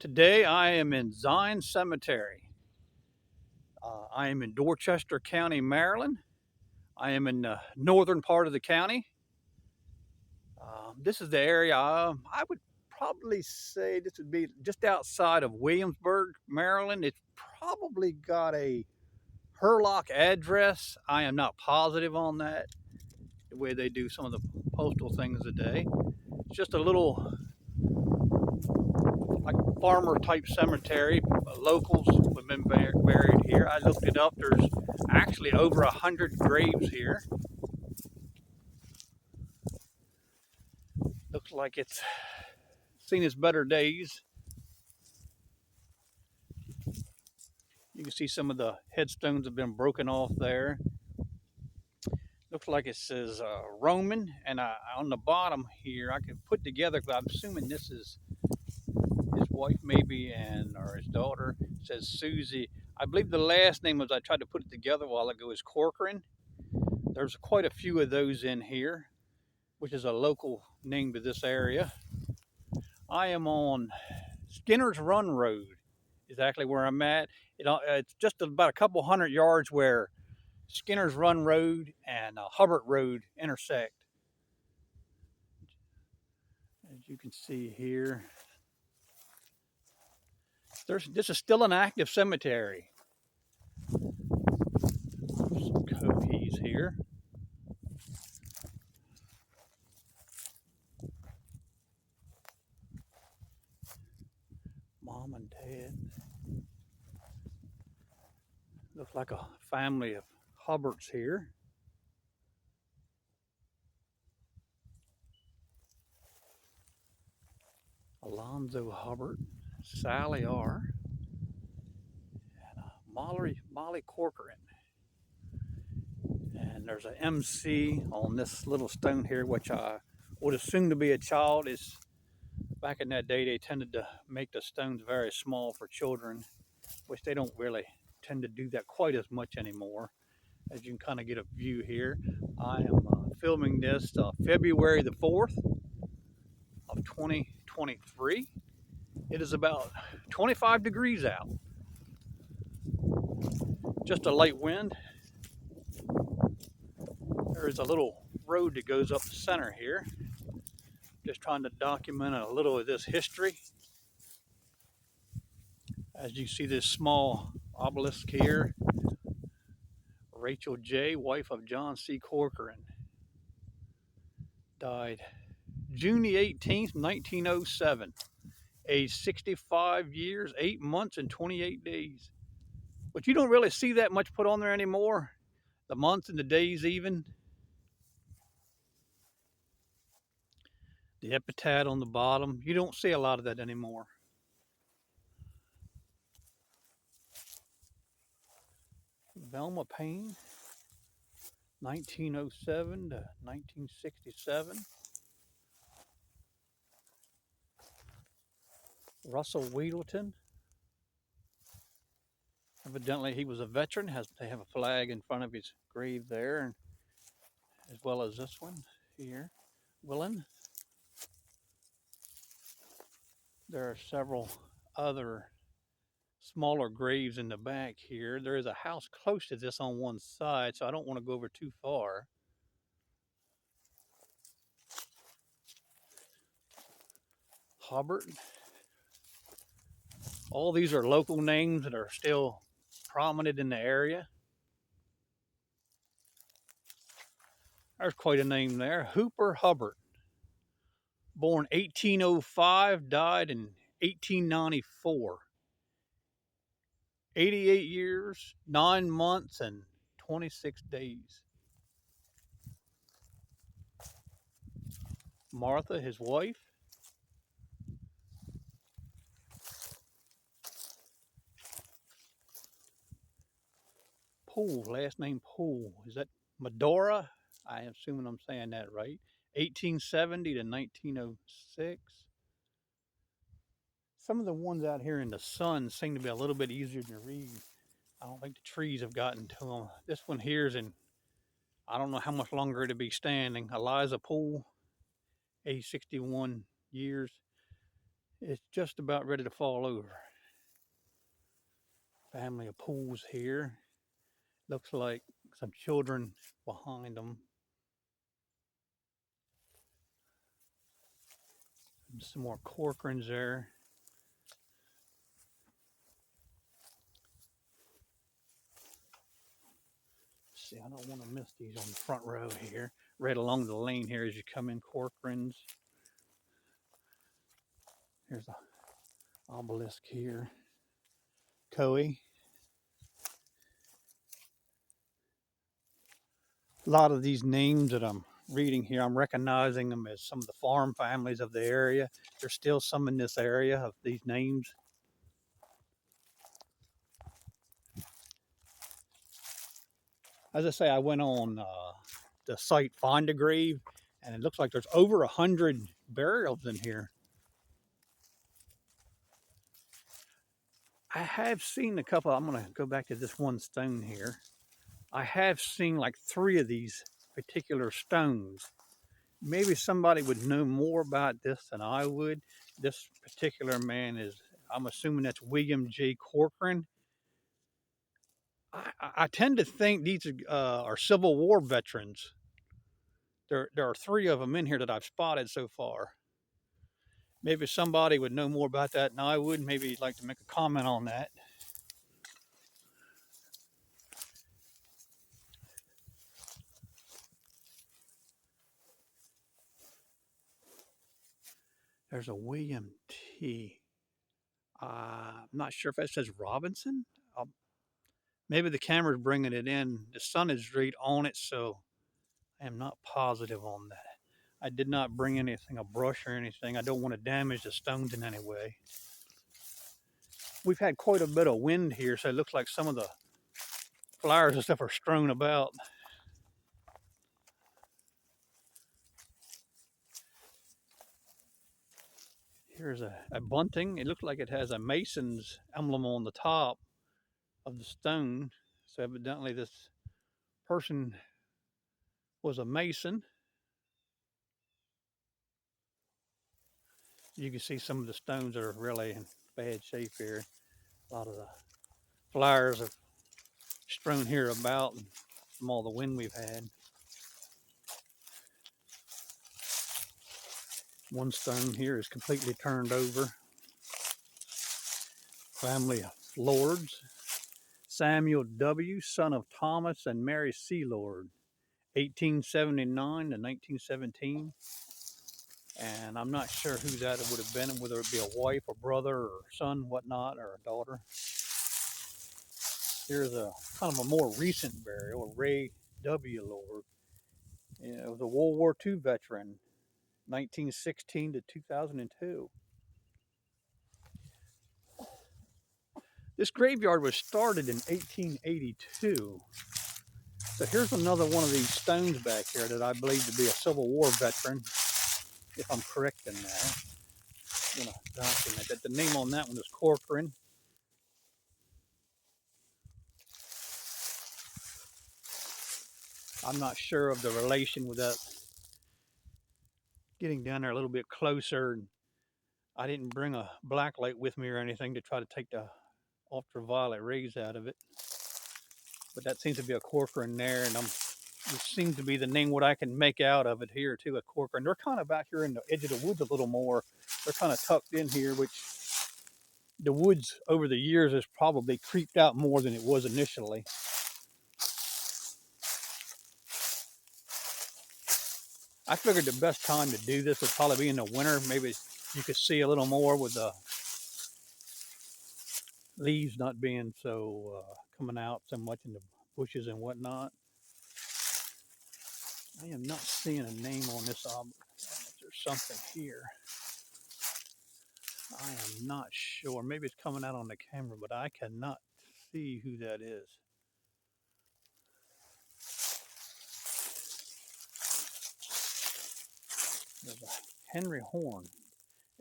Today I am in Zion Cemetery. I am in Dorchester County, Maryland. I am in the northern part of the county. This is the area I would probably say this would be just outside of Williamsburg, Maryland. It's probably got a Hurlock address. I am not positive on that, the way they do some of the postal things today. It's just a little like farmer type cemetery. Locals have been buried here. I looked it up. There's actually over 100 graves here. Looks like it's seen its better days. You can see some of the headstones have been broken off there. Looks like it says Roman, and on the bottom here, I can put together. I'm assuming this is his wife, maybe, or his daughter. It says Susie. I believe the last name, as I tried to put it together a while ago, is Corcoran. There's quite a few of those in here, which is a local name to this area. I am on Skinner's Run Road, exactly where I'm at. It's just about a couple hundred yards where Skinner's Run Road and Hubbard Road intersect. As you can see here, this is still an active cemetery. Some Cohees here. Mom and Dad. Looks like a family of Hubbards here. Alonzo Hubbard, Sally R., and Molly Corcoran. And there's an MC on this little stone here, which I would assume to be a child. Back in that day, they tended to make the stones very small for children, which they don't really tend to do that quite as much anymore. As you can kind of get a view here, I am filming this February the 4th of 2023. It is about 25 degrees out. Just a light wind. There is a little road that goes up the center here. Just trying to document a little of this history. As you see this small obelisk here, Rachel J., wife of John C. Corcoran, died June the 18th, 1907, age 65 years, 8 months, and 28 days. But you don't really see that much put on there anymore. The months and the days even. The epitaph on the bottom. You don't see a lot of that anymore. Velma Payne, 1907 to 1967. Russell Wheatleton. Evidently he was a veteran. They have a flag in front of his grave there, and as well as this one here. Willen. There are several other smaller graves in the back here. There is a house close to this on one side, so I don't want to go over too far. Hubbard. All these are local names that are still prominent in the area. There's quite a name there. Hooper Hubbard. Born 1805, died in 1894. 88 years, 9 months, and 26 days. Martha, his wife. Poole, last name Poole. Is that Medora? I am assuming I'm saying that right. 1870 to 1906. Some of the ones out here in the sun seem to be a little bit easier to read. I don't think the trees have gotten to them. This one here is in, I don't know how much longer it'll be standing. Eliza Poole, age 61 years. It's just about ready to fall over. Family of pools here. Looks like some children behind them. Some more Corcorans there. See, I don't want to miss these on the front row here. Right along the lane here as you come in, Corcorans. Here's a obelisk here. Koi. A lot of these names that I'm reading here, I'm recognizing them as some of the farm families of the area. There's still some in this area of these names. As I say, I went on the site Find a Grave, and it looks like there's over 100 burials in here. I have seen a couple. I'm going to go back to this one stone here. I have seen like 3 of these particular stones. Maybe somebody would know more about this than I would. This particular man is, I'm assuming that's William J. Corcoran. I tend to think these are Civil War veterans. There are 3 of them in here that I've spotted so far. Maybe somebody would know more about that than I would. Maybe you'd like to make a comment on that. There's a William T. I'm not sure if that says Robinson. Maybe the camera's bringing it in. The sun is right on it, so I am not positive on that. I did not bring anything, a brush or anything. I don't want to damage the stones in any way. We've had quite a bit of wind here, so it looks like some of the flowers and stuff are strewn about. Here's a bunting. It looks like it has a mason's emblem on the top of the stone. So evidently this person was a mason. You can see some of the stones are really in bad shape here. A lot of the flowers are strewn here about from all the wind we've had. One stone here is completely turned over. Family of lords. Samuel W., son of Thomas and Mary C. Lord, 1879 to 1917. And I'm not sure who that would have been, whether it be a wife or brother or son, whatnot, or a daughter. Here's a kind of a more recent burial, Ray W. Lord. It was a World War II veteran, 1916 to 2002. This graveyard was started in 1882. So here's another one of these stones back here that I believe to be a Civil War veteran, if I'm correct in that. I'm going to document that. The name on that one is Corcoran. I'm not sure of the relation without getting down there a little bit closer. I didn't bring a black light with me or anything to try to take the ultraviolet rays out of it. But that seems to be a Corcoran there, and this seems to be the name what I can make out of it here too, a Corcoran. They're kind of out here in the edge of the woods a little more. They're kind of tucked in here, which the woods over the years has probably creeped out more than it was initially. I figured the best time to do this would probably be in the winter. Maybe you could see a little more with the leaves not being so coming out so much in the bushes and whatnot. I am not seeing a name on this object. There's something here. I am not sure. Maybe it's coming out on the camera, but I cannot see who that is. There's a Henry Horn,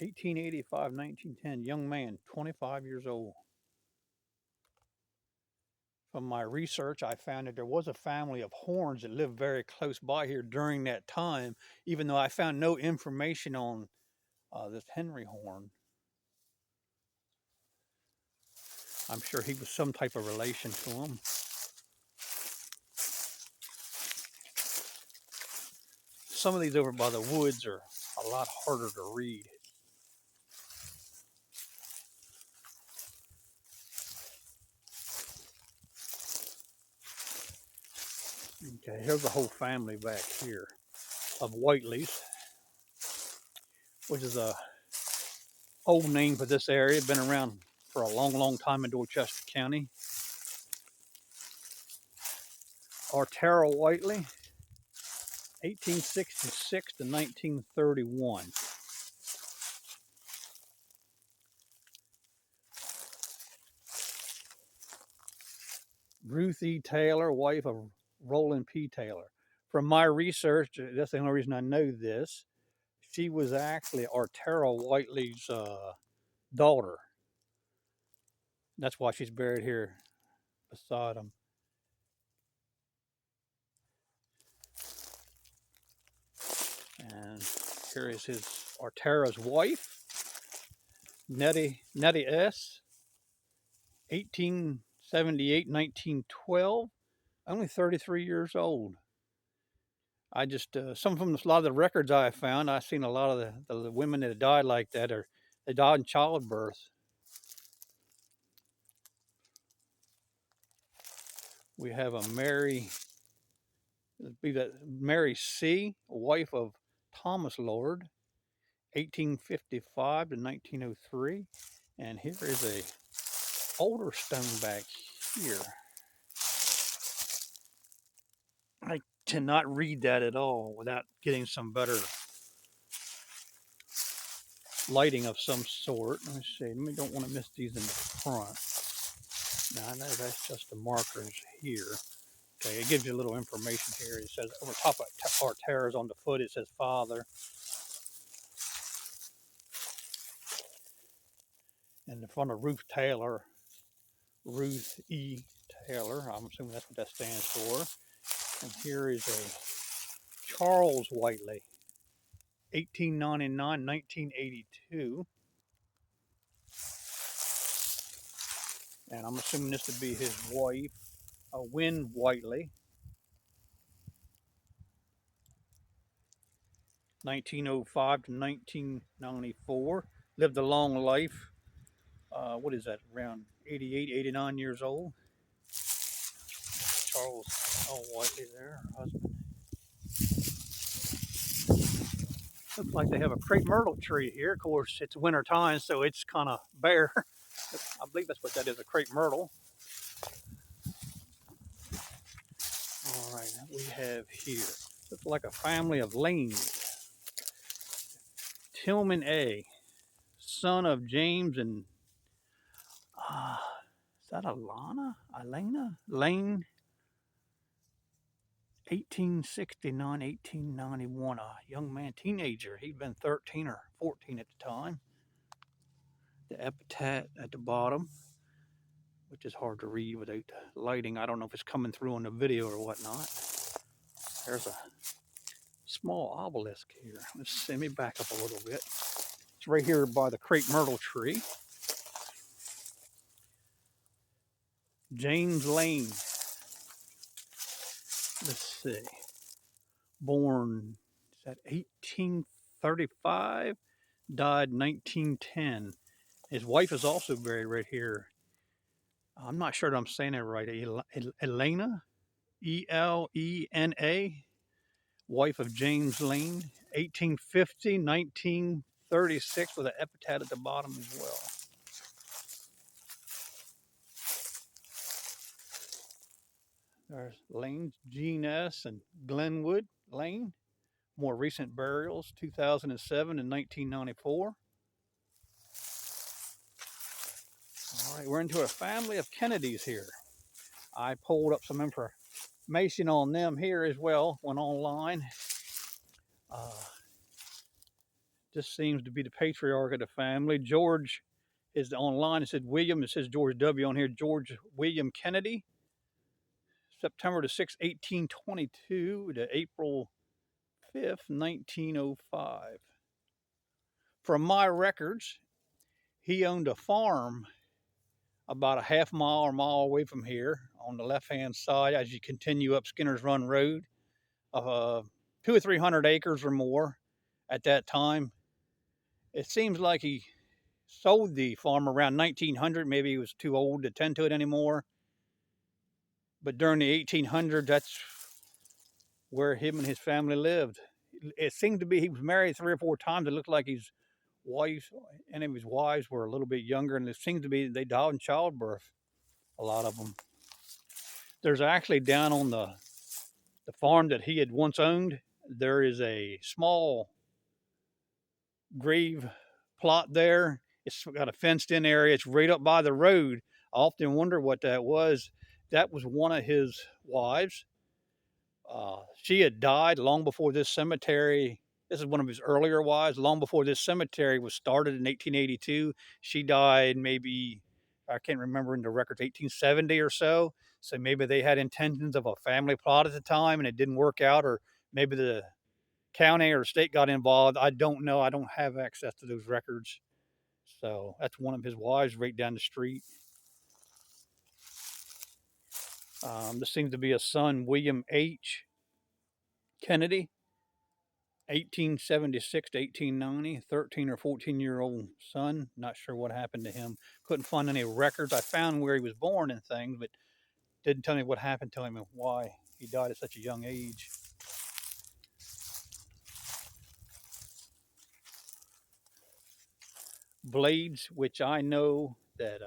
1885-1910, young man, 25 years old. From my research, I found that there was a family of Horns that lived very close by here during that time, even though I found no information on this Henry Horn. I'm sure he was some type of relation to him. Some of these over by the woods are a lot harder to read. Okay, here's the whole family back here of Whiteleys, which is a old name for this area. Been around for a long, long time in Dorchester County. Artera Whiteley, 1866 to 1931. Ruth E. Taylor, wife of Roland P. Taylor. From my research, that's the only reason I know this. She was actually Artera Whiteley's daughter. That's why she's buried here beside him. And here is his Artera's wife, Nettie S. 1878, 1912. Only 33 years old. I just some from a lot of the records I found, I've seen a lot of the women that died like that, or they died in childbirth. We have a Mary C., wife of Thomas Lord, 1855 to 1903. And here is a older stone back here. I cannot read that at all without getting some better lighting of some sort. Let me see. We don't want to miss these in the front. Now, I know that's just the markers here. Okay, it gives you a little information here. It says over top of Artera's on the foot, it says father. And in front of Ruth Taylor, Ruth E. Taylor. I'm assuming that's what that stands for. And here is a Charles Whiteley, 1899, 1982. And I'm assuming this to be his wife, Wynne Whiteley, 1905 to 1994. Lived a long life. What is that, around 88, 89 years old? Charles Whiteley there, her husband. Looks like they have a crepe myrtle tree here. Of course, it's winter time, so it's kind of bare. I believe that's what that is, a crepe myrtle. All right, we have here, looks like a family of Lanes. Tillman A., son of James and, is that Elena Lane? 1869, 1891, a young man, teenager. He'd been 13 or 14 at the time. The epitaph at the bottom, which is hard to read without lighting. I don't know if it's coming through on the video or whatnot. There's a small obelisk here. Let me back up a little bit. It's right here by the crepe myrtle tree. James Lane. Let's see. Born, is that 1835? Died 1910. His wife is also buried right here. I'm not sure that I'm saying it right. Elena, Elena, wife of James Lane, 1850, 1936, with an epitaph at the bottom as well. There's Lane's, Gene S. and Glenwood Lane. More recent burials, 2007 and 1994. All right, we're into a family of Kennedys here. I pulled up some information on them here as well, went online. This seems to be the patriarch of the family. George is online. It said William. It says George W. on here. George William Kennedy. September the 6th, 1822 to April 5th, 1905. From my records, he owned a farm about a half mile or mile away from here on the left hand side as you continue up Skinner's Run Road. Uh, 200 or 300 acres or more at that time. It seems like he sold the farm around 1900. Maybe he was too old to tend to it anymore. But during the 1800s, that's where him and his family lived. It seemed to be he was married 3 or 4 times. It looked like his wives, any of his wives, were a little bit younger, and it seemed to be they died in childbirth. A lot of them. There's actually down on the farm that he had once owned. There is a small grave plot there. It's got a fenced in area. It's right up by the road. I often wonder what that was. That was one of his wives. She had died long before this cemetery. This is one of his earlier wives. Long before this cemetery was started in 1882, she died maybe, I can't remember in the records, 1870 or so. So maybe they had intentions of a family plot at the time and it didn't work out, or maybe the county or state got involved. I don't know. I don't have access to those records. So that's one of his wives right down the street. This seems to be a son, William H. Kennedy, 1876 to 1890, 13 or 14-year-old son. Not sure what happened to him. Couldn't find any records. I found where he was born and things, but didn't tell me what happened to him and why he died at such a young age. Blades, which I know that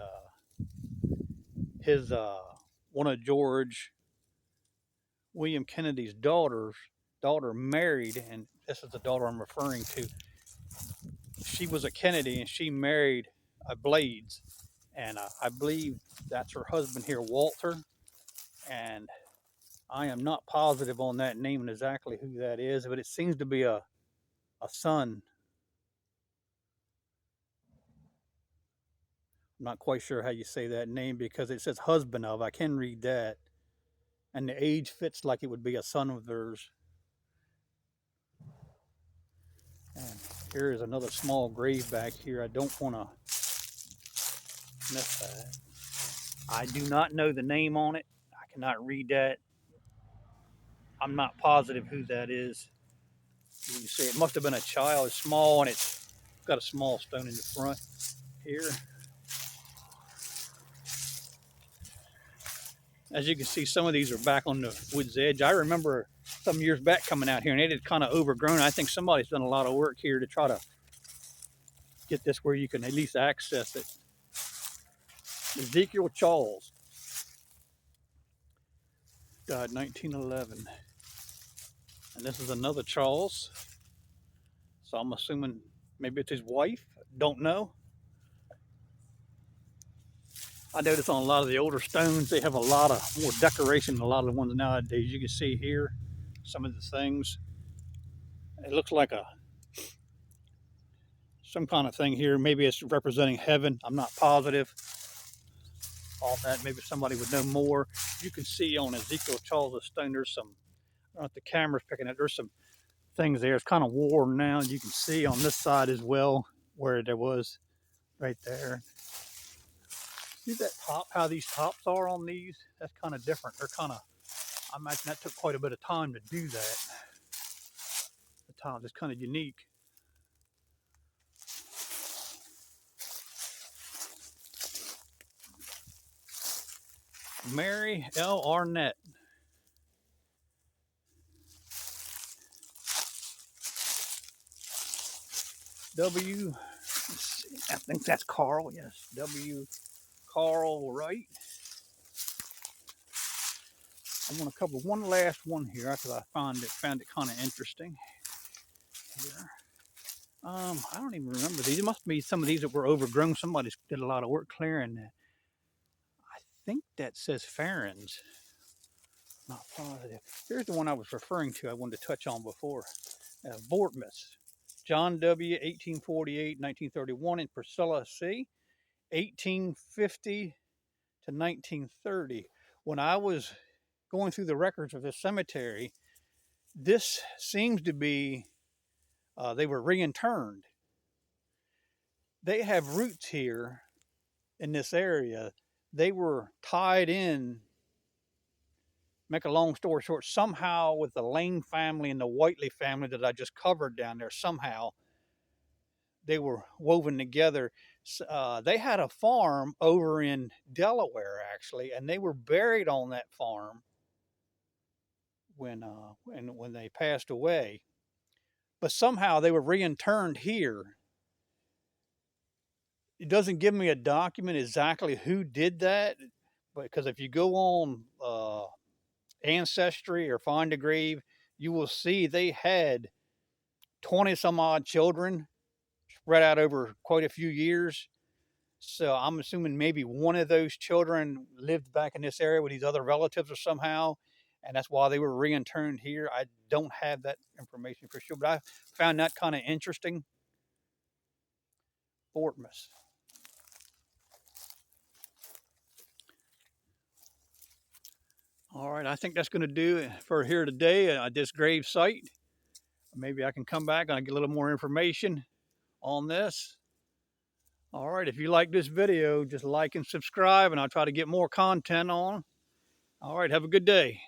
his one of George William Kennedy's daughter married, and this is the daughter I'm referring to. She was a Kennedy, and she married a Blades, and I believe that's her husband here, Walter. And I am not positive on that name and exactly who that is, but it seems to be a son. I'm not quite sure how you say that name because it says husband of. I can read that. And the age fits like it would be a son of theirs. And here is another small grave back here. I don't want to miss that. I do not know the name on it. I cannot read that. I'm not positive who that is. You can see it must have been a child. It's small and it's got a small stone in the front here. As you can see, some of these are back on the wood's edge. I remember some years back coming out here and it had kind of overgrown. I think somebody's done a lot of work here to try to get this where you can at least access it. Ezekiel Charles died 1911. And this is another Charles. So I'm assuming maybe it's his wife. Don't know. I notice on a lot of the older stones, they have a lot of more decoration than a lot of the ones nowadays. You can see here some of the things. It looks like some kind of thing here. Maybe it's representing heaven. I'm not positive. All that, maybe somebody would know more. You can see on Ezekiel Charles' stone, there's some, I don't know if the camera's picking up, there's some things there. It's kind of worn now. You can see on this side as well where there was right there. See that top, how these tops are on these? That's kind of different. They're kind of, I imagine that took quite a bit of time to do that. The top is kind of unique. Mary L. Arnett. W. I think that's Carl. Yes, W. Carl Wright. I want to cover one last one here because I found it kind of interesting. Here, I don't even remember these. It must be some of these that were overgrown. Somebody did a lot of work clearing that. I think that says Farron's. Not positive. Here's the one I was referring to. I wanted to touch on before. Bortmas. John W. 1848, 1931, and Priscilla C. 1850 to 1930. When I was going through the records of this cemetery, this seems to be, they were reinterred. They have roots here in this area they were tied in, make a long story short, somehow with the Lane family and the Whiteley family that I just covered down there, somehow they were woven together. They had a farm over in Delaware, actually, and they were buried on that farm when they passed away. But somehow they were reinterred here. It doesn't give me a document exactly who did that, but because if you go on Ancestry or Find a Grave, you will see they had 20 some odd children spread out over quite a few years. So I'm assuming maybe one of those children lived back in this area with these other relatives or somehow, and that's why they were reinterred here. I don't have that information for sure, but I found that kind of interesting. Fortmas. All right, I think that's going to do it for here today at this grave site. Maybe I can come back and get a little more information on this. All right, if you like this video, just like and subscribe, and I'll try to get more content on. All right, have a good day.